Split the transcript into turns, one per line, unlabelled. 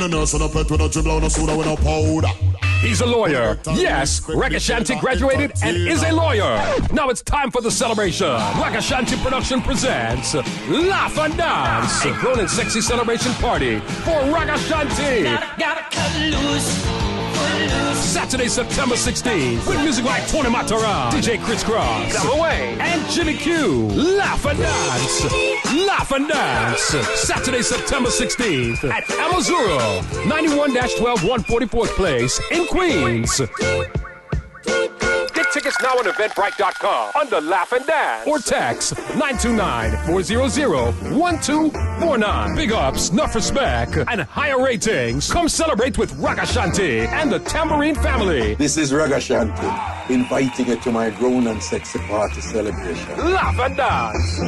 When a nurse and a pet with a dribble on a soda with a powder.
He's a lawyer. Yes, Ragashanti graduated and is a lawyer. Now it's time for the celebration. Ragashanti Production presents Laugh and Dance, a grown and sexy celebration party for Ragashanti.
Gotta cut loose.
Saturday, September 16th, with music like Tony Mataran, DJ Crisscross, Away, and Jimmy Q. Laugh and Dance. Laugh and Dance. Saturday, September 16th at AMAZURA, 91-12 144th Place in Queens. Get tickets now on Eventbrite.com under Laugh and Dance. Or text 929-400-1249. Big ups, enough respect, and higher ratings. Come celebrate with Ragashanti and the Tambourine family.
This is Ragashanti, inviting you to my grown and sexy party celebration.
Laugh and Dance.